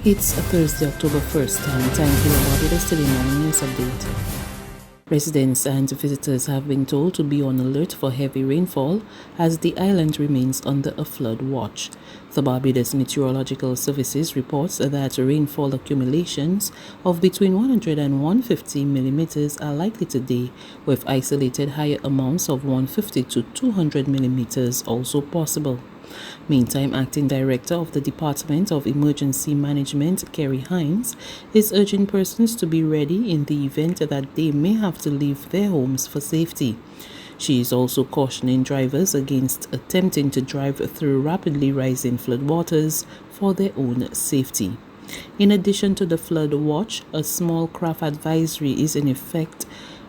It's Thursday, October 1st, and time for your Barbados Today morning news update. Residents and visitors have been told to be on alert for heavy rainfall as the island remains under a flood watch. The Barbados Meteorological Services reports that rainfall accumulations of between 100 and 150 millimeters are likely today, with isolated higher amounts of 150 to 200 millimeters also possible. Meantime, Acting Director of the Department of Emergency Management, Kerry Hines, is urging persons to be ready in the event that they may have to leave their homes for safety. She is also cautioning drivers against attempting to drive through rapidly rising floodwaters for their own safety. In addition to the flood watch, a small craft advisory is in effect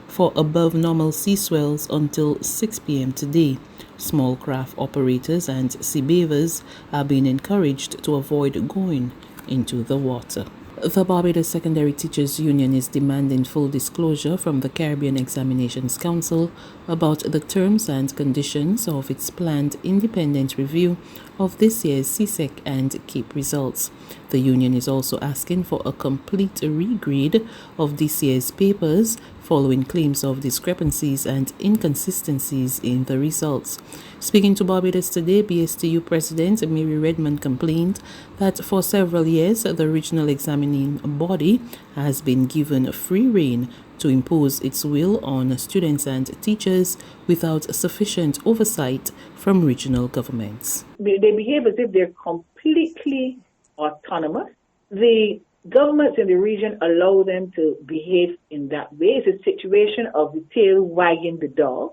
for above normal sea swells until 6 p.m. today. Small craft operators and sea bathers are being encouraged to avoid going into the water. The Barbados Secondary Teachers Union is demanding full disclosure from the Caribbean Examinations Council about the terms and conditions of its planned independent review of this year's CSEC and CAPE results. The union is also asking for a complete regrade of this year's papers following claims of discrepancies and inconsistencies in the results. Speaking to Barbados Today, BSTU President Mary Redmond complained that for several years the regional examining body has been given free rein to impose its will on students and teachers without sufficient oversight from regional governments. They behave as if they're completely autonomous. The governments in the region allow them to behave in that way. It's a situation of the tail wagging the dog.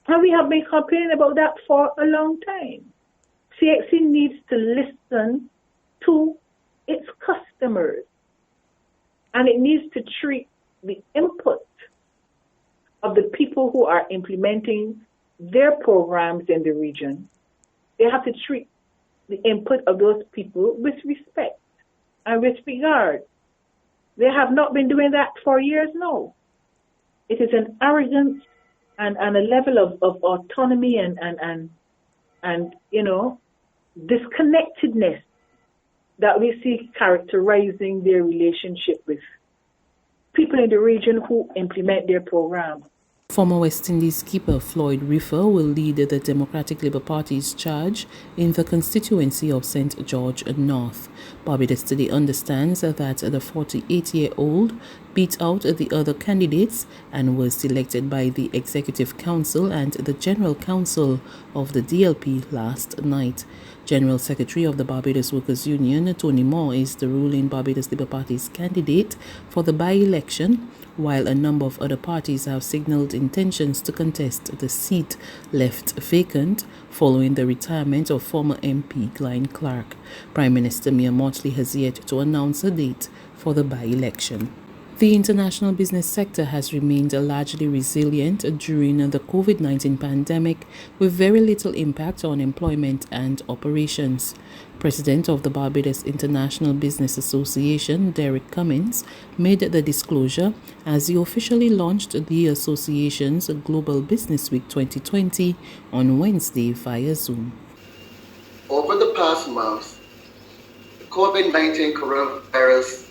And we have been complaining about that for a long time. CXC needs to listen to its customers. And it needs to treat the input of the people who are implementing their programs in the region. They have to treat the input of those people with respect and with regard. They have not been doing that for years now. It is an arrogance and a level of autonomy and disconnectedness that we see characterizing their relationship with people in the region who implement their program. Former West Indies keeper Floyd Riffer will lead the Democratic Labour Party's charge in the constituency of St. George North. Barbados Today understands that the 48-year-old beat out the other candidates and was selected by the Executive Council and the General Council of the DLP last night. General Secretary of the Barbados Workers' Union, Tony Moore, is the ruling Barbados Labour Party's candidate for the by-election, while a number of other parties have signalled intentions to contest the seat left vacant following the retirement of former MP Glenn Clark. Prime Minister Mia Mottley has yet to announce a date for the by-election. The international business sector has remained largely resilient during the COVID-19 pandemic, with very little impact on employment and operations. President of the Barbados International Business Association, Derek Cummins, made the disclosure as he officially launched the association's Global Business Week 2020 on Wednesday via Zoom. Over the past month, the COVID-19 coronavirus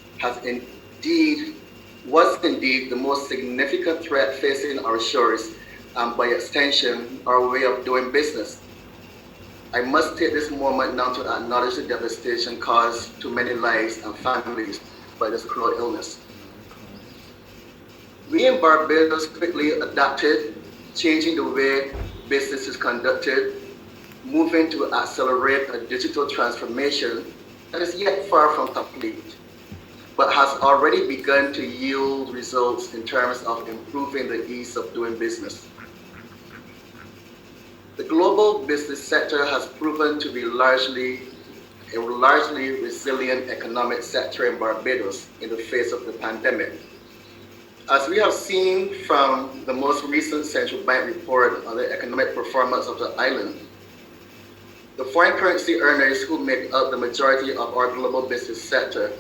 was indeed the most significant threat facing our shores and by extension our way of doing business. I must take this moment now to acknowledge the devastation caused to many lives and families by this cruel illness. We in Barbados quickly adapted, changing the way business is conducted, moving to accelerate a digital transformation that is yet far from complete, but has already begun to yield results in terms of improving the ease of doing business. The global business sector has proven to be a largely resilient economic sector in Barbados in the face of the pandemic. As we have seen from the most recent central bank report on the economic performance of the island, the foreign currency earners who make up the majority of our global business sector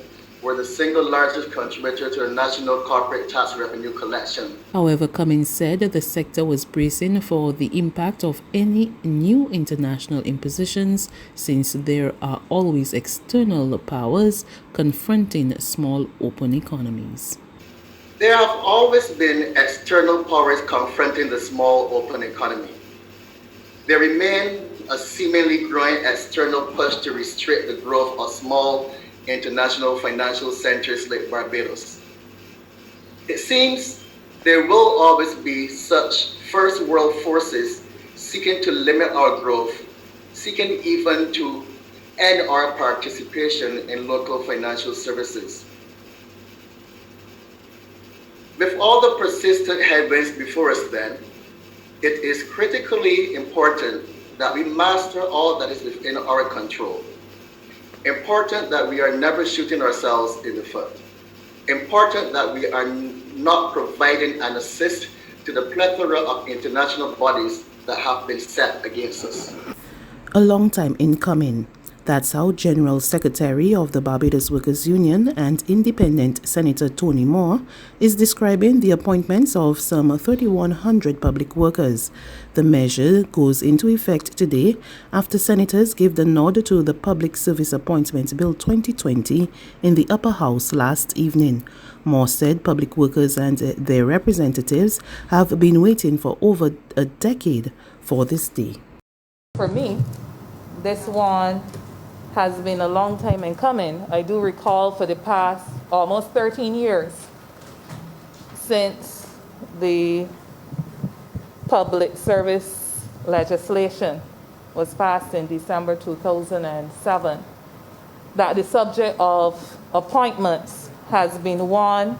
were the single largest contributor to the national corporate tax revenue collection. However, Cummins said that the sector was bracing for the impact of any new international impositions, since there are always external powers confronting small open economies. There have always been external powers confronting the small open economy. There remain a seemingly growing external push to restrict the growth of small international financial centers like Barbados. It seems there will always be such first world forces seeking to limit our growth, seeking even to end our participation in local financial services. With all the persistent headwinds before us then, it is critically important that we master all that is within our control. Important that we are never shooting ourselves in the foot. Important that we are not providing an assist to the plethora of international bodies that have been set against us. A long time in coming. That's how General Secretary of the Barbados Workers Union and Independent Senator Tony Moore is describing the appointments of some 3,100 public workers. The measure goes into effect today after senators gave the nod to the Public Service Appointments Bill 2020 in the Upper House last evening. Moore said public workers and their representatives have been waiting for over a decade for this day. For me, this one has been a long time in coming. I do recall for the past almost 13 years since the public service legislation was passed in December 2007, that the subject of appointments has been one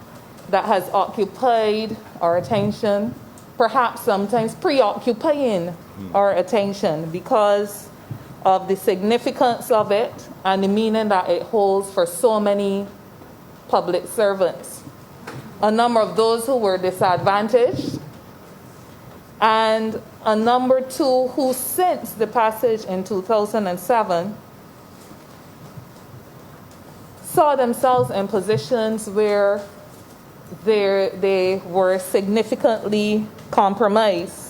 that has occupied our attention, perhaps sometimes preoccupying our attention because of the significance of it and the meaning that it holds for so many public servants. A number of those who were disadvantaged, and a number two who, since the passage in 2007, saw themselves in positions where they were significantly compromised.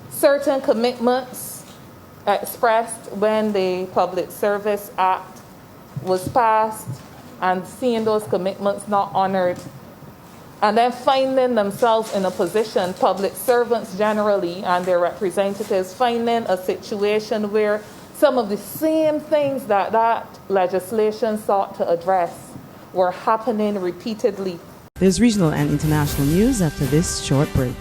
Certain commitments expressed when the Public Service Act was passed and seeing those commitments not honored, and then finding themselves in a position, public servants generally and their representatives, finding a situation where some of the same things that legislation sought to address were happening repeatedly. There's regional and international news after this short break.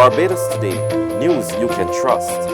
Barbados Today, news you can trust.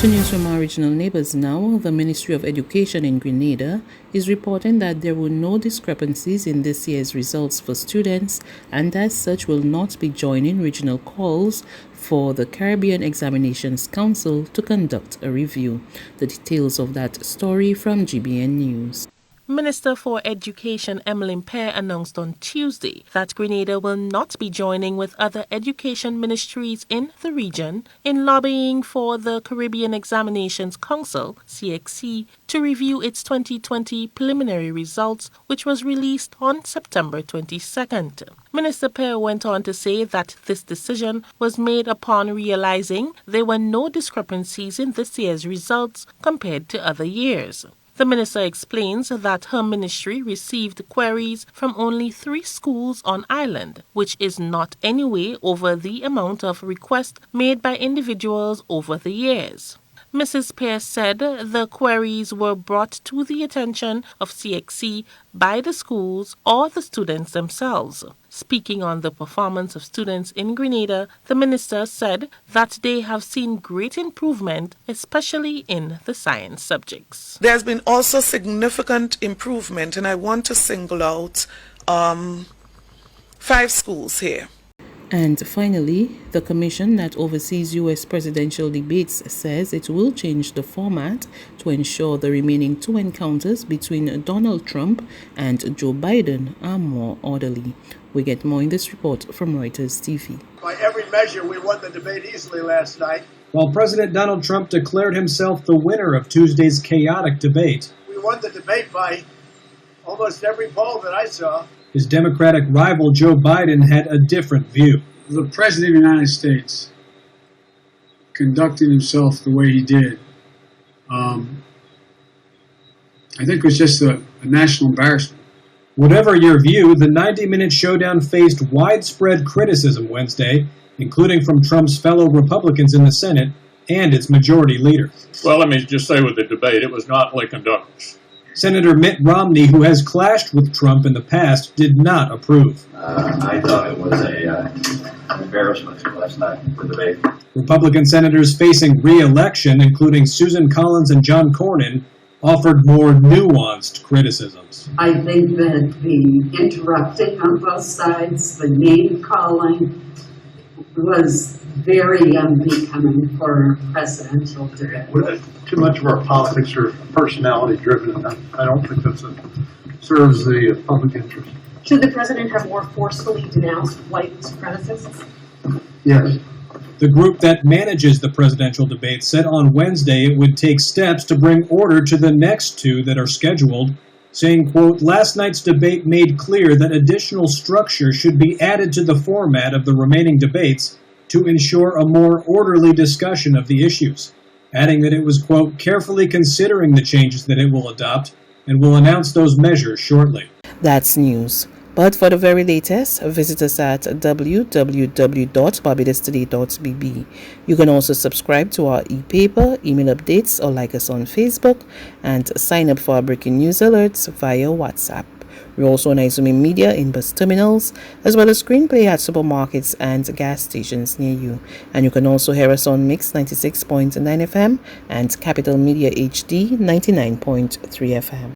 To news from our regional neighbors now, the Ministry of Education in Grenada is reporting that there were no discrepancies in this year's results for students, and as such will not be joining regional calls for the Caribbean Examinations Council to conduct a review. The details of that story from GBN News. Minister for Education Emmeline Pear announced on Tuesday that Grenada will not be joining with other education ministries in the region in lobbying for the Caribbean Examinations Council, CXC, to review its 2020 preliminary results, which was released on September 22nd. Minister Pear went on to say that this decision was made upon realizing there were no discrepancies in this year's results compared to other years. The minister explains that her ministry received queries from only 3 schools on island, which is not anyway over the amount of requests made by individuals over the years. Mrs. Pierce said the queries were brought to the attention of CXC by the schools or the students themselves. Speaking on the performance of students in Grenada, the minister said that they have seen great improvement, especially in the science subjects. There's been also significant improvement, and I want to single out 5 schools here. And finally, the commission that oversees U.S. presidential debates says it will change the format to ensure the remaining 2 encounters between Donald Trump and Joe Biden are more orderly. We get more in this report from Reuters TV. By every measure, we won the debate easily last night. While President Donald Trump declared himself the winner of Tuesday's chaotic debate, we won the debate by almost every poll that I saw. His Democratic rival Joe Biden had a different view. The President of the United States conducting himself the way he did, I think was just a national embarrassment. Whatever your view, the 90-minute showdown faced widespread criticism Wednesday, including from Trump's fellow Republicans in the Senate and its majority leader. Well, let me just say with the debate, it was not Lincoln Douglas. Senator Mitt Romney, who has clashed with Trump in the past, did not approve. I thought it was an embarrassment last night, the debate. Republican senators facing re-election, including Susan Collins and John Cornyn, offered more nuanced criticisms. I think that the interrupting on both sides, the name-calling, was very unbecoming for a presidential debate. Too much of our politics are personality-driven, and I don't think that serves the public interest. Should the president have more forcefully denounced white supremacists? Yes. The group that manages the presidential debate said on Wednesday it would take steps to bring order to the next 2 that are scheduled, saying, quote, last night's debate made clear that additional structure should be added to the format of the remaining debates to ensure a more orderly discussion of the issues, adding that it was, quote, carefully considering the changes that it will adopt and will announce those measures shortly. That's news. But for the very latest, visit us at www.barbadostoday.bb. You can also subscribe to our e-paper, email updates, or like us on Facebook, and sign up for our breaking news alerts via WhatsApp. We're also on Izumi Media in bus terminals, as well as screenplay at supermarkets and gas stations near you. And you can also hear us on Mix 96.9 FM and Capital Media HD 99.3 FM.